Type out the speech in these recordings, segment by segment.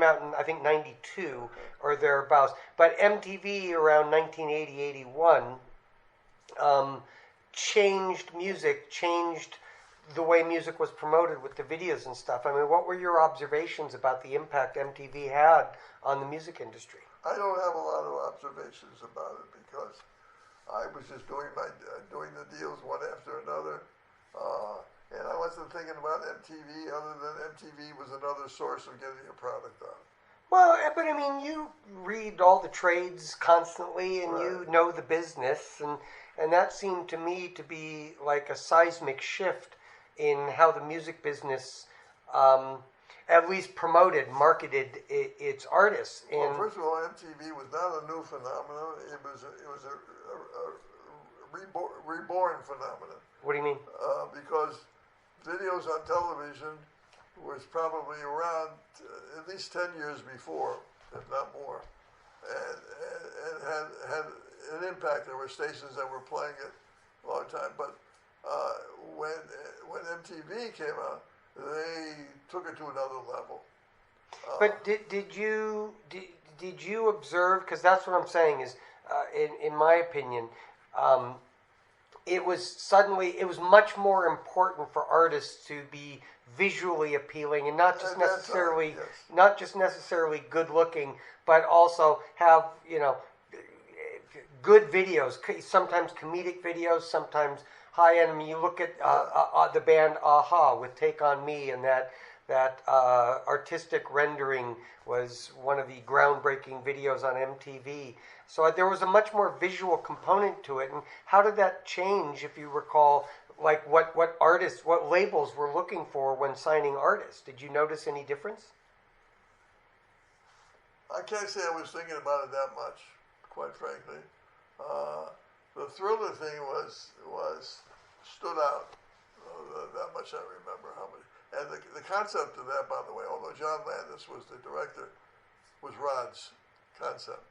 out in, I think, 92 or thereabouts. But MTV around 1980, 81 um, changed music, changed the way music was promoted with the videos and stuff. I mean, what were your observations about the impact MTV had on the music industry? I don't have a lot of observations about it because I was just doing the deals one after another, and I wasn't thinking about MTV other than MTV was another source of getting a product out. Well, but I mean, you read all the trades constantly, and Right. you know the business, and that seemed to me to be like a seismic shift in how the music business, at least promoted, marketed its artists. Well, And first of all, MTV was not a new phenomenon. It was a reborn phenomenon what do you mean? because videos on television was probably around at least 10 years before, if not more, and had an impact. There were stations that were playing it a long time, but when MTV came out, they took it to another level. But did you observe? Because that's what I'm saying is, in my opinion, it was much more important for artists to be visually appealing and not just At that time, necessarily yes. not just necessarily good looking, but also have good videos. Sometimes comedic videos, sometimes high end. I mean, you look at the band Aha with "Take on Me," and that artistic rendering was one of the groundbreaking videos on MTV. So there was a much more visual component to it. And how did that change, if you recall, like what artists, what labels were looking for when signing artists? Did you notice any difference? I can't say I was thinking about it that much, quite frankly. The Thriller thing was stood out. That much I remember. How many? And the concept of that, by the way, although John Landis was the director, was Rod's concept.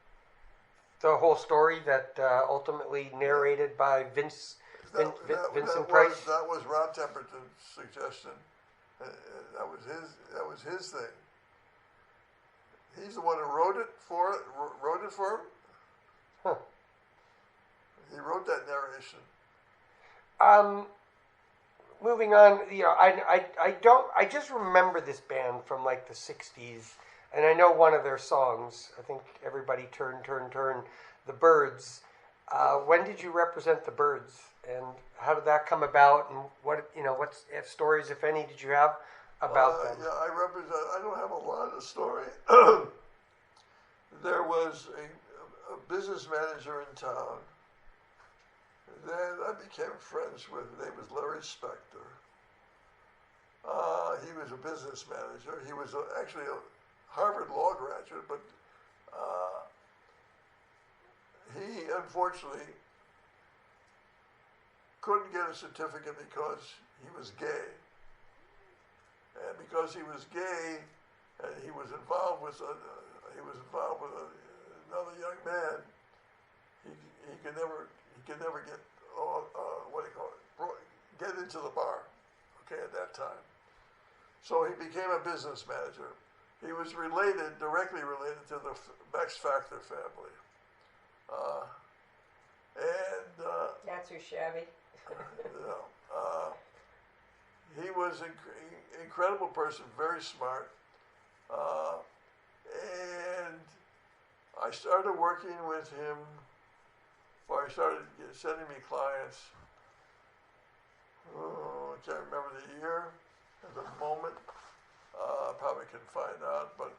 The whole story that ultimately narrated by Vincent That Price. was Rod Temperton's suggestion. That was his thing. He's the one who wrote it for him. Huh. He wrote that narration. Moving on, I just remember this band from like the '60s, and I know one of their songs. I think everybody turn, the Byrds. When did you represent the Byrds, and how did that come about? And what stories, if any, did you have about them? Yeah, I don't have a lot of story. There was a business manager in town. Then I became friends with. His name was Larry Spector. He was a business manager. He was actually a Harvard law graduate, but he unfortunately couldn't get a certificate because he was gay. And because he was gay, and he was involved with another young man, he could never get get into the bar. Okay, at that time. So he became a business manager. He was directly related to the Max Factor family. That's so shabby. He was an incredible person, very smart. And I started working with him, or he started sending me clients. I can't remember the year at the moment. Probably can find out, but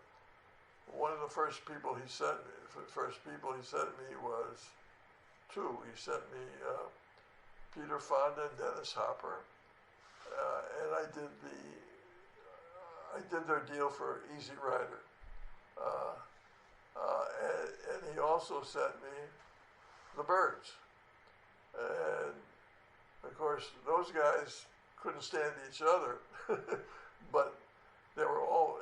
one of the first people he sent me was two. He sent me Peter Fonda and Dennis Hopper, and I did their deal for Easy Rider, and he also sent me the Byrds, and of course those guys couldn't stand each other, but they were all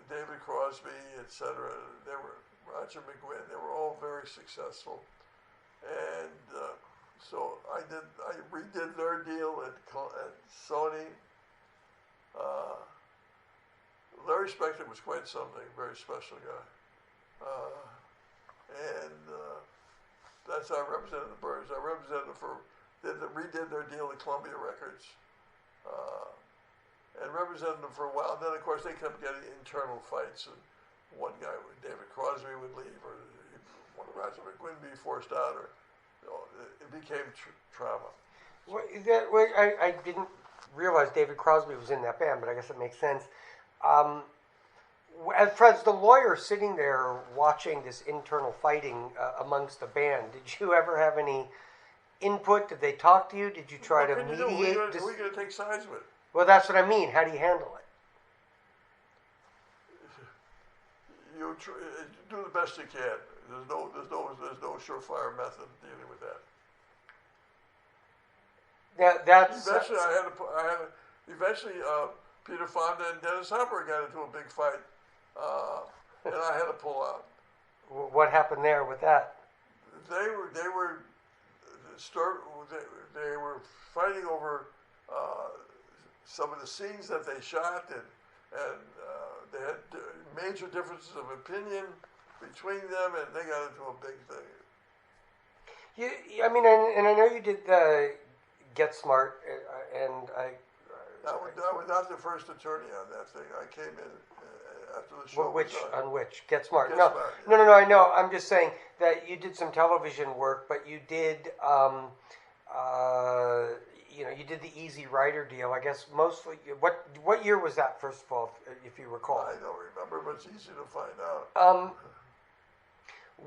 David Crosby, etc. They were Roger McGuinn. They were all very successful, and so I redid their deal at Sony. Larry Spector was quite something, very special guy. And that's how I represented the Byrds. I represented them redid their deal at Columbia Records, and represented them for a while. And then, of course, they kept getting internal fights, and one guy, David Crosby, would leave, or one of Roger McGuinn be forced out, or it became trauma. I didn't realize David Crosby was in that band, but I guess it makes sense. As Fred's the lawyer sitting there watching this internal fighting amongst the band, did you ever have any input? Did they talk to you? Did you try to mediate? Who are you going to take sides with? Well, that's what I mean. How do you handle it? You do the best you can. There's no surefire method of dealing with that. Eventually, Peter Fonda and Dennis Hopper got into a big fight, and I had to pull out. What happened there with that? They were fighting over some of the scenes that they shot, and they had major differences of opinion between them, and they got into a big thing. And I know you did the Get Smart, and I was not the first attorney on that thing. I came in after the show. On which? Get Smart. Get No, Smart, yeah. No. I know. I'm just saying that you did some television work, but you did, you did the Easy Rider deal. I guess mostly. What year was that? First of all, if you recall. I don't remember, but it's easy to find out.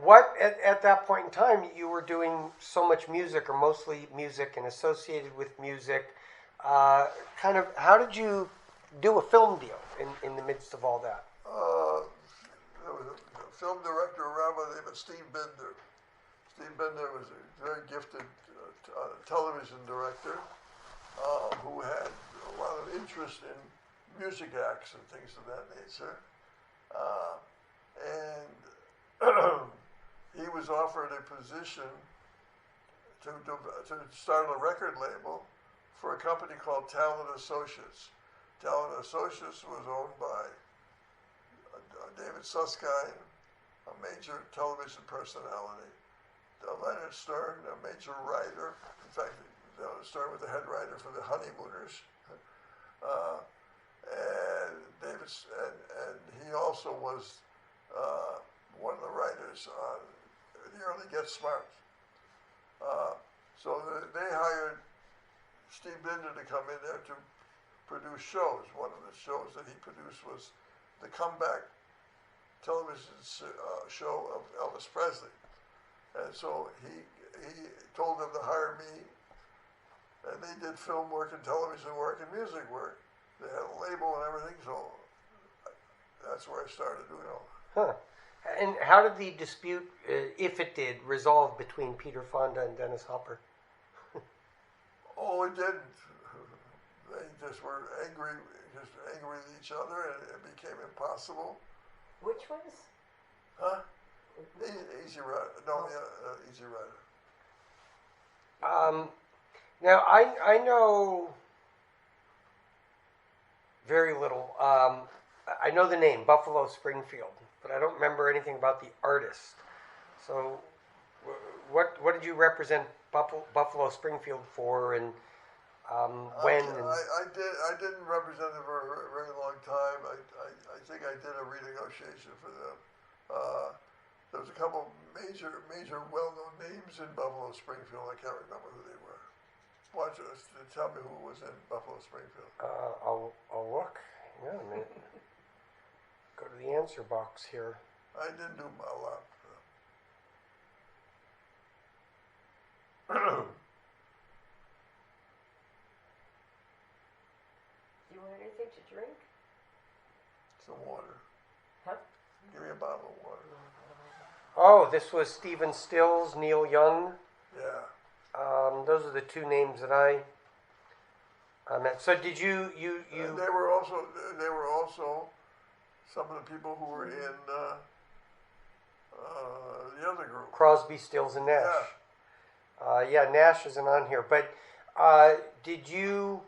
What at that point in time you were doing so much music, or mostly music, and associated with music. Kind of, how did you do a film deal in the midst of all that? There was a film director around by the name of Steve Binder. Steve Binder was a very gifted television director who had a lot of interest in music acts and things of that nature. And he was offered a position to start a record label for a company called Talent Associates. Talent Associates was owned by David Susskind, a major television personality, Leonard Stern, a major writer. In fact, Leonard Stern was the head writer for The Honeymooners, and he also was one of the writers on the early Get Smart. So they hired Steve Binder to come in there to produce shows. One of the shows that he produced was the comeback television show of Elvis Presley. And so he told them to hire me, and they did film work and television work and music work. They had a label and everything, so that's where I started doing all that. Huh. And how did the dispute, if it did, resolve between Peter Fonda and Dennis Hopper? Oh, it didn't. They just were angry with each other, and it became impossible. Which ones? Huh? Easy Rider. No, Easy Rider. Now, I know very little. I know the name, Buffalo Springfield, but I don't remember anything about the artist. So, what did you represent Buffalo Springfield for, and when? I didn't represent them for a very long time. I think I did a renegotiation for them. There was a couple major well-known names in Buffalo Springfield. I can't remember who they were. Why don't you tell me who was in Buffalo Springfield? I'll look. Hang on a minute. Go to the answer box here. I didn't do a lot. Do you want anything to drink? Some water. Huh? Give me a bottle of water. Oh, this was Stephen Stills, Neil Young. Yeah. Those are the two names that I met. So did you? And they were also some of the people who were in the other group. Crosby, Stills, and Nash. Yeah. Nash isn't on here. But did you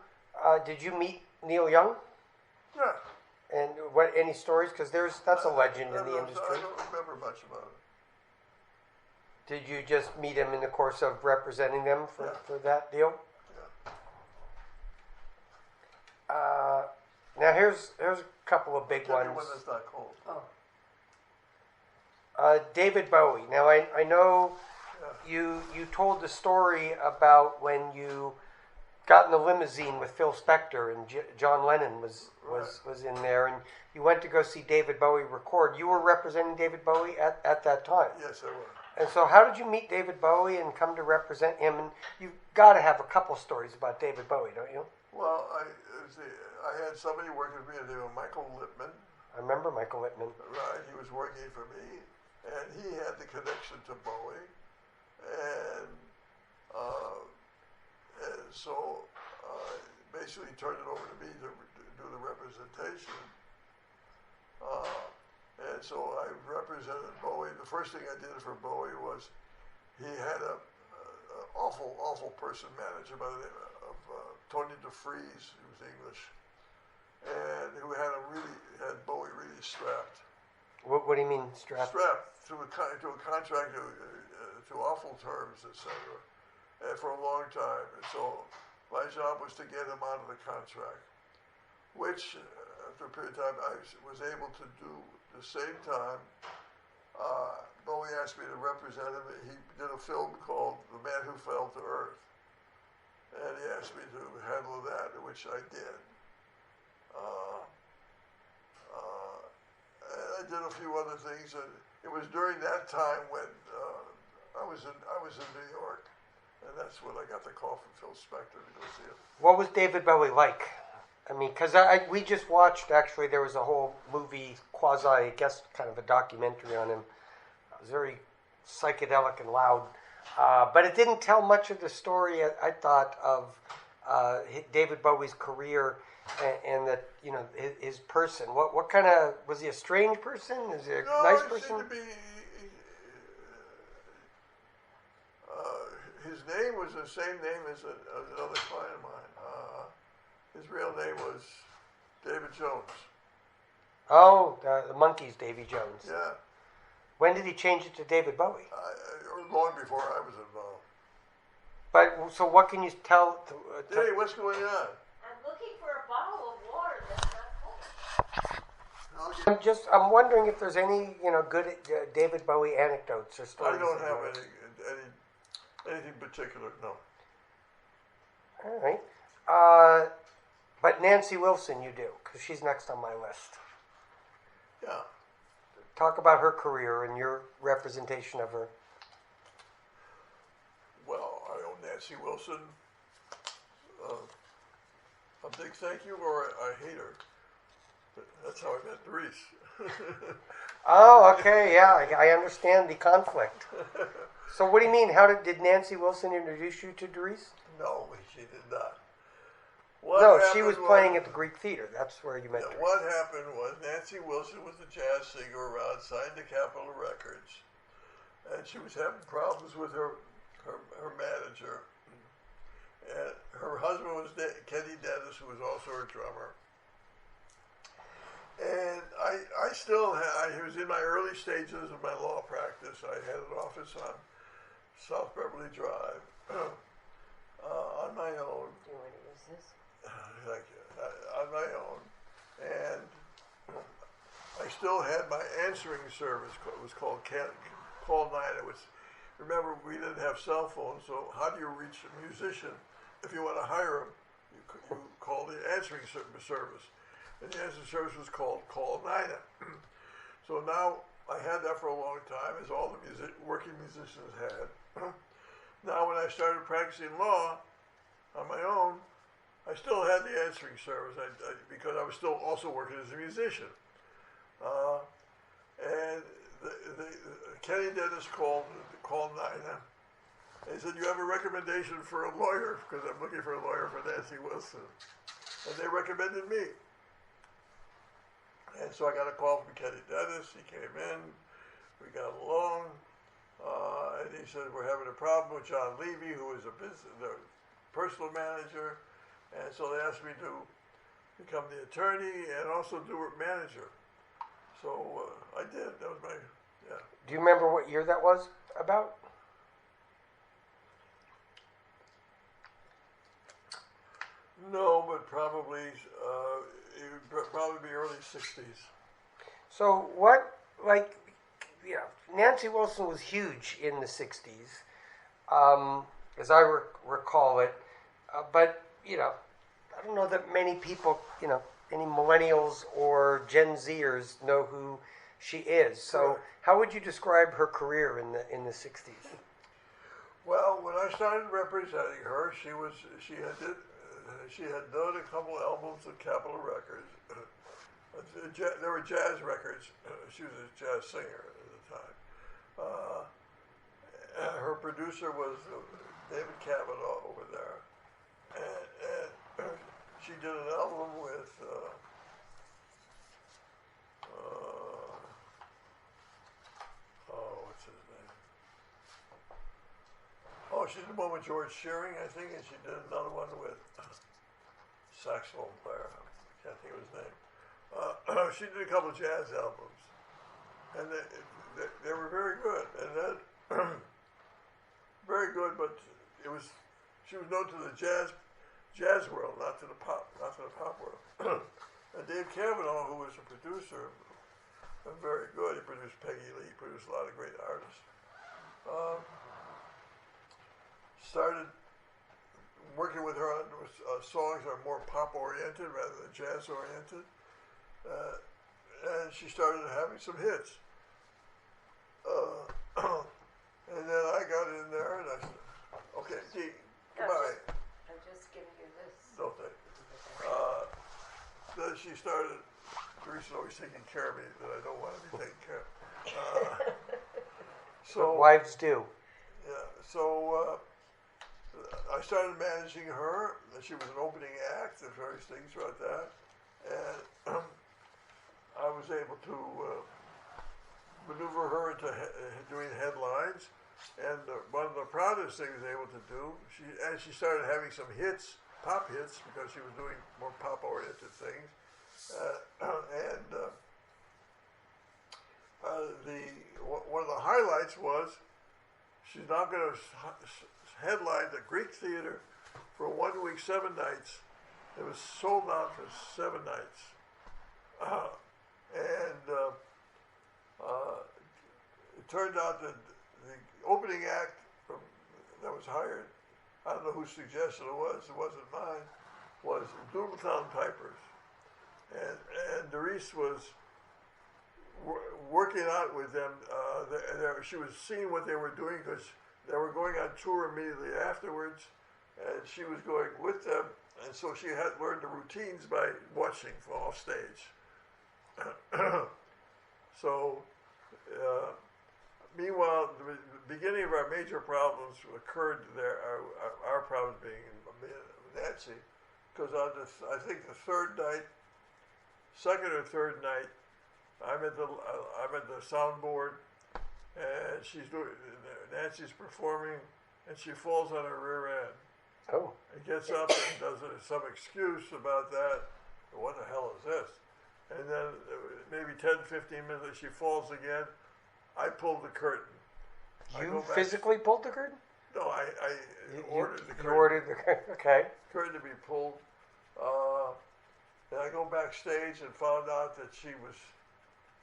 meet Neil Young? Yeah. And what? Any stories? Because that's a legend in the I industry. don't remember much about it. Did you just meet him in the course of representing them for that deal? Yeah. Now here's a couple of big Tell me ones. when it's not cold. Oh. David Bowie. Now I know Yeah. you told the story about when you got in the limousine with Phil Spector and John Lennon was in there, and you went to go see David Bowie record. You were representing David Bowie at that time. Yes, I was. And so, how did you meet David Bowie and come to represent him? And you've got to have a couple stories about David Bowie, don't you? Well, I had somebody working for me named Michael Lippman. I remember Michael Littman. Right, he was working for me, and he had the connection to Bowie, and so basically turned it over to me to do the representation. And so I represented Bowie. The first thing I did for Bowie was he had a awful person manager by the name of Tony DeFries, who was English, and who had Bowie really strapped. What do you mean, strapped? Strapped to a contract to awful terms, etc. For a long time. And so my job was to get him out of the contract, which after a period of time I was able to do. At the same time, Bowie asked me to represent him. He did a film called The Man Who Fell to Earth, and he asked me to handle that, which I did. And I did a few other things, and it was during that time when I was in New York, and that's when I got the call from Phil Spector to go see him. What was David Bowie like? I mean, because we just watched, actually, there was a whole movie, I guess kind of a documentary on him. It was very psychedelic and loud. But it didn't tell much of the story, I thought, of David Bowie's career and that, you know, his person. What kind of, was he a strange person? Is he a nice person? Seemed to be, his name was the same name as another client of mine. His real name was David Jones. Oh, the Monkees, Davy Jones. Yeah. When did he change it to David Bowie? Long before I was involved. But, so what can you tell? Hey, what's going on? I'm looking for a bottle of water that's not cold. I'm wondering if there's any, you know, good David Bowie anecdotes or stories. I don't have anything particular, no. All right. But Nancy Wilson you do, because she's next on my list. Yeah. Talk about her career and your representation of her. Well, I owe Nancy Wilson a big thank you, or I hate her. That's how I met Doris. Oh, okay, yeah, I understand the conflict. So what do you mean? How did Nancy Wilson introduce you to Doris? No, she did not. She was playing at the Greek Theater. That's where you met her. What happened was Nancy Wilson was a jazz singer around, signed to Capitol Records, and she was having problems with her manager. And her husband was Kenny Dennis, who was also her drummer. And I was in my early stages of my law practice. I had an office on South Beverly Drive on my own. Do you want to use this? Thank you. On my own. And I still had my answering service. It was called Call 9. Remember, we didn't have cell phones, so how do you reach a musician? If you want to hire him, you call the answering service. And the answering service was called Call 9. So now I had that for a long time, as all the working musicians had. Now when I started practicing law on my own, I still had the answering service because I was still also working as a musician. And Kenny Dennis called 9. He said, "You have a recommendation for a lawyer?" Because I'm looking for a lawyer for Nancy Wilson. And they recommended me. And so I got a call from Kenny Dennis. He came in. We got along. And he said, "We're having a problem with John Levy, who is the personal manager." And so they asked me to become the attorney and also do it manager. So I did. That was my, yeah. Do you remember what year that was about? No, but probably it would probably be early '60s. So what, like, you know, Nancy Wilson was huge in the 60s, as I recall it. But, you know, I don't know that many people, you know, any millennials or Gen Zers know who she is. So Correct. how would you describe her career in the 60s? Well, when I started representing her, she had done a couple albums of Capitol Records. There were jazz records. She was a jazz singer at the time. Her producer was David Cavanaugh over there, and she did an album with what's his name? Oh, she did one with George Shearing, I think, and she did another one with saxophone player. I can't think of his name. She did a couple of jazz albums, and they were very good. And then very good, but she was known to the jazz world, not to the pop world. And Dave Cavanaugh, who was a producer, very good. He produced Peggy Lee. He produced a lot of great artists. Started working with her on songs that are more pop-oriented rather than jazz-oriented. And she started having some hits. And then I got in there and I said, okay, Dee, goodbye. I'm just giving you this. No thank you. Then she started, Teresa's always taking care of me that I don't want to be taken care of. So Wives do. yeah, so I started managing her. She was an opening act. There's various things about that. And I was able to maneuver her into doing headlines. And one of the proudest things I was able to do, she started having some hits, pop hits, because she was doing more pop-oriented things. One of the highlights was she's now going to headline the Greek Theater for 1 week, 7 nights. It was sold out for 7 nights. It turned out that the opening act that was hired, I don't know whose suggestion it wasn't mine, was Doodletown Pipers. And Doris was working out with them. She was seeing what they were doing because they were going on tour immediately afterwards, and she was going with them, and so she had learned the routines by watching from off stage. So, meanwhile, the beginning of our major problems occurred there, our problems being Nancy, because on I think the second or third night, I'm at the soundboard, and Nancy's performing, and she falls on her rear end. Oh. And gets up and does some excuse about that. What the hell is this? And then maybe 10, 15 minutes, she falls again. I pulled the curtain. You physically pulled the curtain? No, I ordered the curtain. You ordered the curtain, okay. Curtain to be pulled. And I go backstage and found out that she was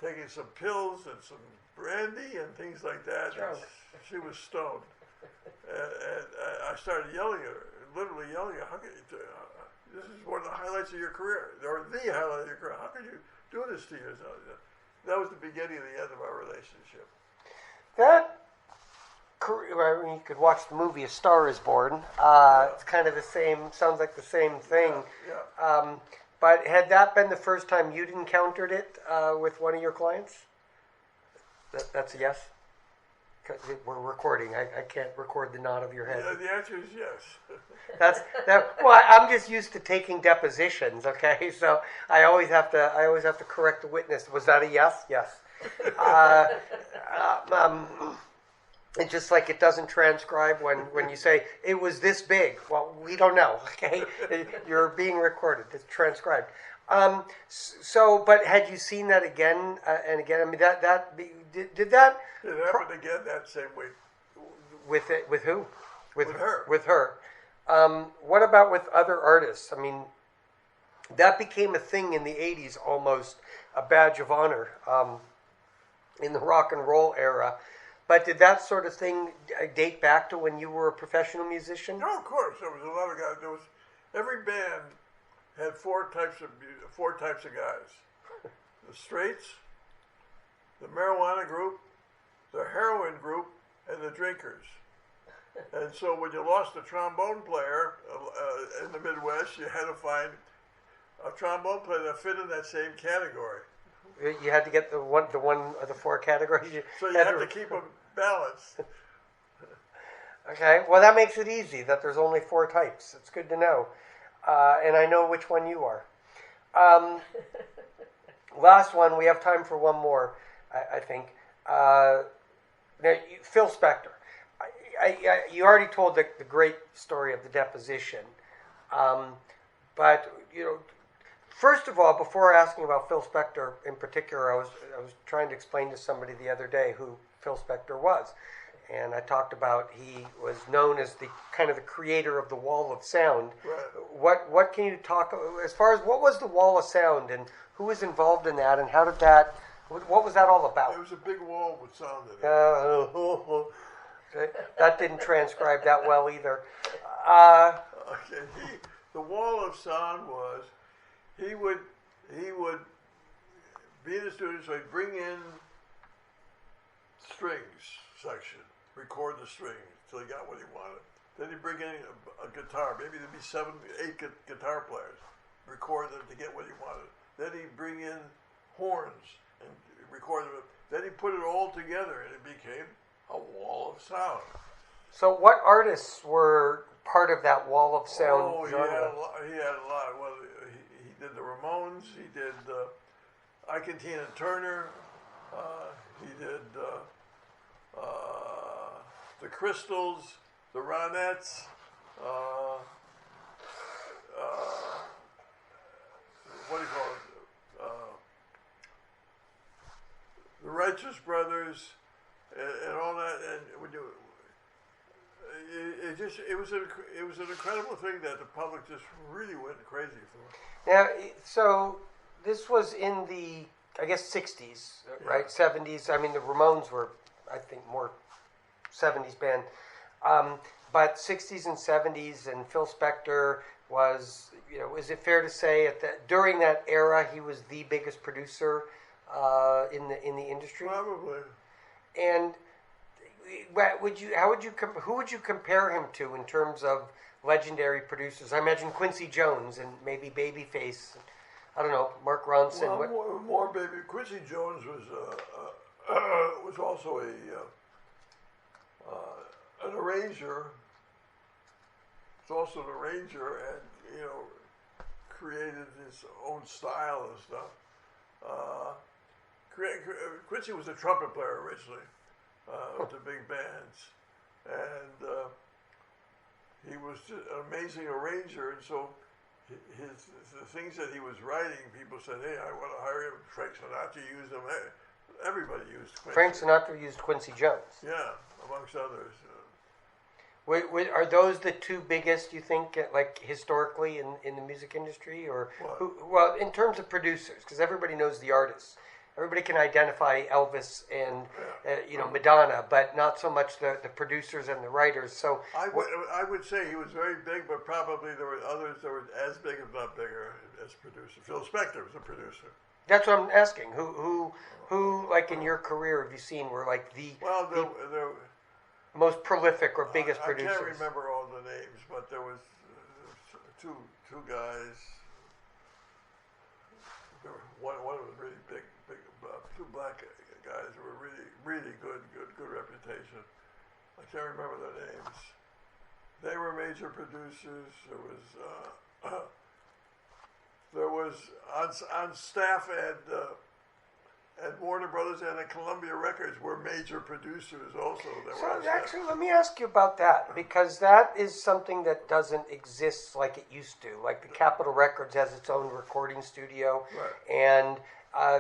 taking some pills and some brandy and things like that. She was stoned. And I started yelling at her, literally yelling at her. How could you this is one of the highlights of your career, or the highlight of your career. How could you do this to yourself? That was the beginning of the end of our relationship. That career, I mean, you could watch the movie A Star Is Born. It's kind of the same, sounds like the same thing. Yeah. But had that been the first time you'd encountered it with one of your clients? That's a yes? 'Cause we're recording. I can't record the nod of your head. Yeah, the answer is yes. Well, I'm just used to taking depositions. Okay, so I always have to correct the witness. Was that a yes? Yes. It's just like it doesn't transcribe when you say it was this big. Well, we don't know. Okay, you're being recorded. It's transcribed. So, but had you seen that again and again? I mean, did that It happened again that same week. with it with who? With her. With her. What about with other artists? I mean, that became a thing in the '80s, almost a badge of honor in the rock and roll era. But did that sort of thing date back to when you were a professional musician? No, of course. There was a lot of guys. Every band had four types of guys: the straights, the marijuana group, the heroin group, and the drinkers. And so when you lost a trombone player in the Midwest, you had to find a trombone player that fit in that same category. You had to get the one of the four categories. So you had to keep them balanced. Okay, well that makes it easy that there's only four types. It's good to know, and I know which one you are. Last one. We have time for one more, I think. Phil Spector. You already told the great story of the deposition, but first of all, before asking about Phil Spector in particular, I was trying to explain to somebody the other day who Phil Spector was, and I talked about he was known as the kind of the creator of the Wall of Sound. Right. What can you talk as far as what was the Wall of Sound and who was involved in that and how did that? What was that all about? It was a big wall with sound in it. That didn't transcribe that well either. Okay. The Wall of Sound was he would be in the studio, so he'd bring in strings section, record the strings till he got what he wanted. Then he'd bring in a guitar, maybe there'd be 7, 8 guitar players, record them to get what he wanted. Then he'd bring in horns and record them. Then he put it all together and it became a wall of sound. So what artists were part of that Wall of Sound genre? He had a lot. Well, he did the Ramones. He did Ike and Tina Turner. He did the Crystals, the Ronettes. What do you call it? The Righteous Brothers, and all that. And when you, it was an incredible thing that the public just really went crazy for. Now, so this was in the, I guess, 60s, right? 70s. I mean, the Ramones were, I think, more 70s band. But 60s and 70s, and Phil Spector was, is it fair to say during that era he was the biggest producer in the industry? Probably. And who would you compare him to in terms of legendary producers? I imagine Quincy Jones and maybe Babyface. I don't know, Mark Ronson. Well, more baby. Quincy Jones was also an arranger. He's also an arranger, and created his own style and stuff. Quincy was a trumpet player originally with the big bands, and he was just an amazing arranger. And so the things that he was writing, people said, "Hey, I want to hire him." Frank Sinatra used him. Everybody used Quincy. Frank Sinatra used Quincy Jones. Yeah, amongst others. Are those the two biggest, you think, like historically in the music industry, or well, in terms of producers? Because everybody knows the artists. Everybody can identify Elvis and Madonna, but not so much the producers and the writers. So I would say he was very big, but probably there were others that were as big, if not bigger, as producers. Phil Spector was a producer. That's what I'm asking. Who, like in your career, have you seen were like the most prolific or biggest producers? I can't remember all the names, but there was two guys. One was really big. Two black guys who were really good reputation. I can't remember their names. They were major producers. There was on staff at And Warner Brothers and Columbia Records were major producers also. That were So on staff. actually, let me ask you about that, because that is something that doesn't exist like it used to. Like the Capitol Records has its own recording studio, Right. and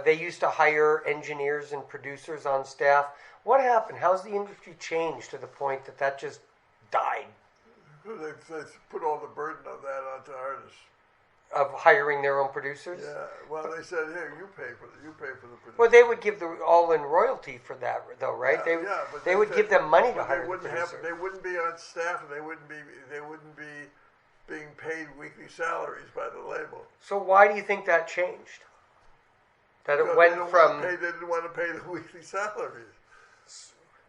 they used to hire engineers and producers on staff. What happened? How's the industry changed to the point that that just died They put all the burden of that onto artists. of hiring their own producers? Yeah. Well, they said, "Hey, you pay for the producer." Well, they would give the all-in royalty for that, though, right? But they would give them money to hire the wouldn't producer. they wouldn't be on staff, and they wouldn't be being paid weekly salaries by the label. So why do you think that changed? That it Because went they didn't want to pay the weekly salaries.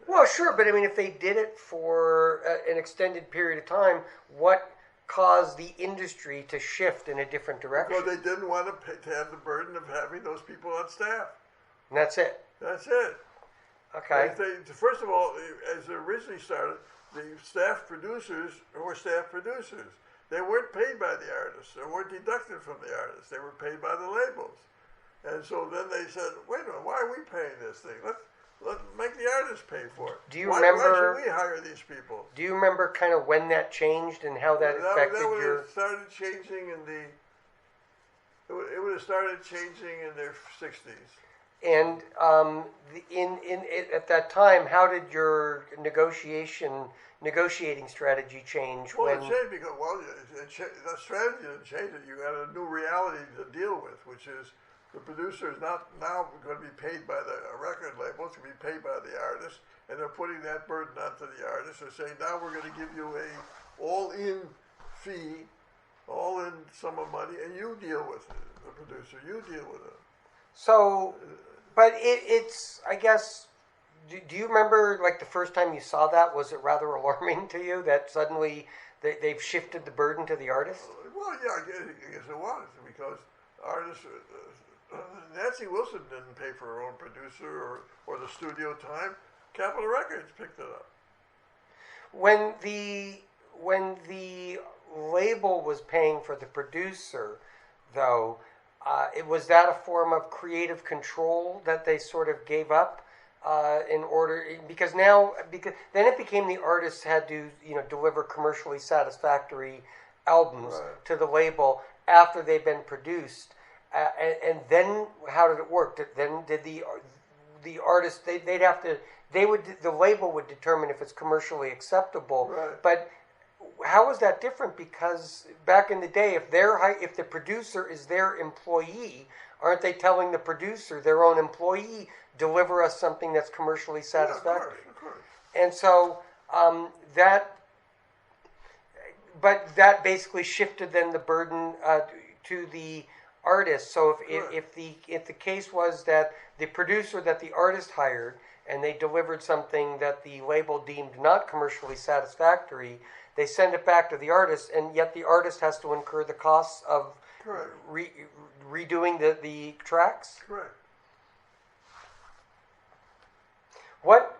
Well, sure, but I mean, if they did it for an extended period of time, what caused the industry to shift in a different direction? Because they didn't want to have the burden of having those people on staff. And that's it. That's it. Okay. First of all, as it originally started, the staff producers were staff producers. They weren't paid by the artists. They weren't deducted from the artists. They were paid by the labels. And so then they said, wait a minute, why are we paying this thing? Let's make the artists pay for it. Do you why remember? Why should we hire these people? Do you remember kind of when that changed and how that affected that would your? have started changing it would have started changing in their 60s. And at that time, how did your negotiating strategy change? Well, when it changed because the strategy didn't change it. You got a new reality to deal with, which is the producer is not now going to be paid by the record label. It's going to be paid by the artist, and they're putting that burden onto the artist. They're saying, now we're going to give you a all-in fee, all-in sum of money, and you deal with it. The producer, you deal with it. So, but it's, I guess, do you remember, like, the first time you saw that? Was it rather alarming to you that suddenly they've shifted the burden to the artist? Well, yeah, I guess it was, because artists, Nancy Wilson didn't pay for her own producer or the studio time. Capitol Records picked it up. When the label was paying for the producer, though, was that a form of creative control that they sort of gave up in order? Because then it became the artists had to deliver commercially satisfactory albums Right. to the label after they've been produced, and then how did it work? Then did the artist the label would determine if it's commercially acceptable, Right. but how is that different? Because back in the day, if the producer is their employee, aren't they telling the producer, their own employee, deliver us something that's commercially satisfactory? Yeah, of course. And so but that basically shifted then the burden to the artist. So if the case was that the producer that the artist hired and they delivered something that the label deemed not commercially satisfactory, they send it back to the artist, and yet the artist has to incur the costs of Correct. redoing the tracks. Correct.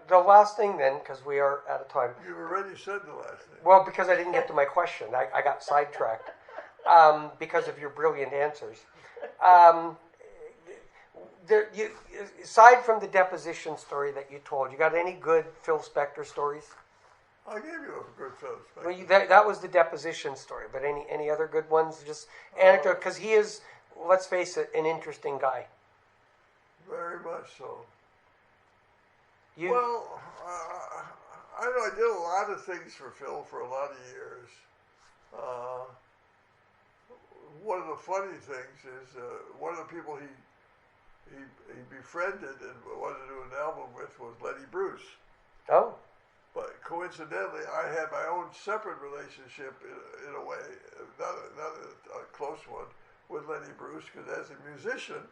The last thing then, because we are out of time. You already said the last thing. Well, because I didn't get to my question, I got sidetracked because of your brilliant answers. Aside from the deposition story that you told, you got any good Phil Spector stories? I gave you a good film. Well, that was the deposition story, but any other good ones? Just anecdote, because he is, let's face it, an interesting guy. Very much so. You, Well, I know I did a lot of things for Phil for a lot of years. One of the funny things is one of the people he befriended and wanted to do an album with was Lenny Bruce. oh, But coincidentally, I had my own separate relationship in a way, not a close one, with Lenny Bruce, because as a musician,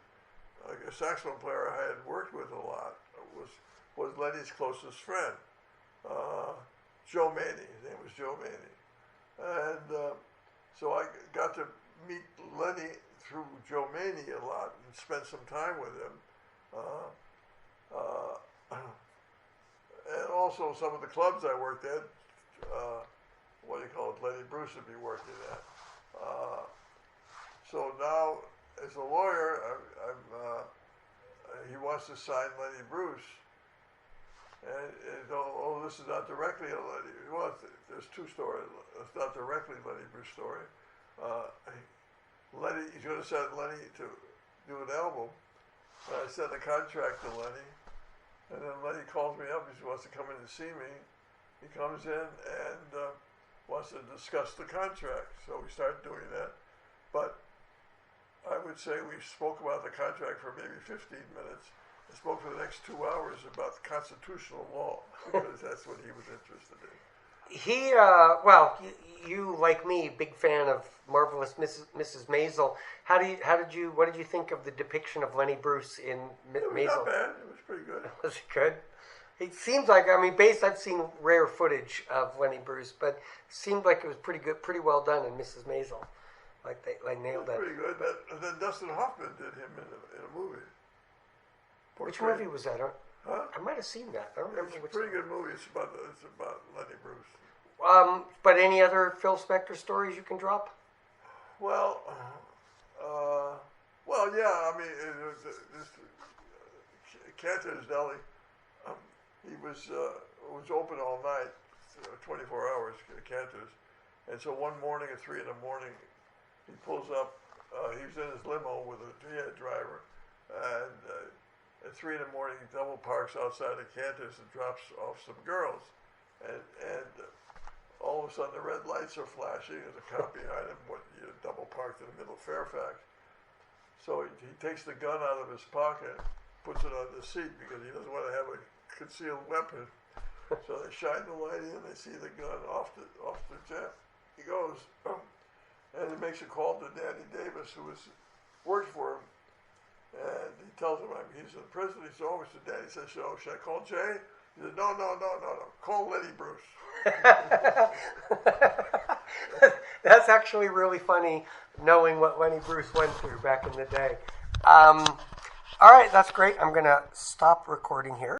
a saxophone player I had worked with a lot was Lenny's closest friend, Joe Maney. His name was Joe Maney. And so I got to meet Lenny through Joe Maney a lot and spend some time with him. And also some of the clubs I worked at, Lenny Bruce would be working at. So now, as a lawyer, he wants to sign Lenny Bruce. And this is not directly a Lenny. Well, there's two stories. It's not directly Lenny Bruce story. Lenny, he's going to send Lenny to do an album. I sent a contract to Lenny, and then Lenny calls me up. He wants to come in and see me. He comes in and wants to discuss the contract. So we start doing that. But I would say we spoke about the contract for maybe 15 minutes. I spoke for the next 2 hours about constitutional law because that's what he was interested in. He, you like me, big fan of Marvelous Mrs. Maisel. What did you think of the depiction of Lenny Bruce in It was Maisel? not bad. It was pretty good. Was it good? It seems like, I've seen rare footage of Lenny Bruce, but it seemed like it was pretty good, pretty well done in Mrs. Maisel. Like they nailed it. Pretty good. And then Dustin Hoffman did him in a movie. Which movie was that? Huh? I might have seen that. I don't remember It's a which. pretty good movie. It's about Lenny Bruce. But any other Phil Spector stories you can drop? Well, yeah. This Cantor's Deli. He was open all night, 24 hours. Cantor's, and so one morning at 3 a.m, he pulls up. He was in his limo with a driver, and at 3 a.m, he double parks outside of Cantor's and drops off some girls, and all of a sudden the red lights are flashing. There's a cop behind him. Double parked in the middle of Fairfax. So he takes the gun out of his pocket, puts it on the seat because he doesn't want to have a concealed weapon. So they shine the light in. They see the gun off the jet. He goes and he makes a call to Danny Davis, who worked for him. And he tells him he's in prison. He says, "Oh, Mr. Danny," he says, "Oh, should I call Jay?" He said, No. Call Lenny Bruce." That's actually really funny, knowing what Lenny Bruce went through back in the day. All right, that's great. I'm going to stop recording here.